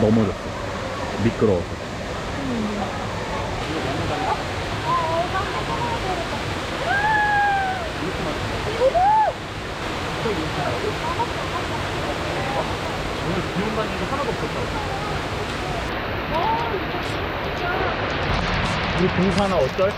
넘어졌어. 미끄러워서. 오늘 비 온다는 얘기 하나도 없었다고. 우리 등산화 어쩔?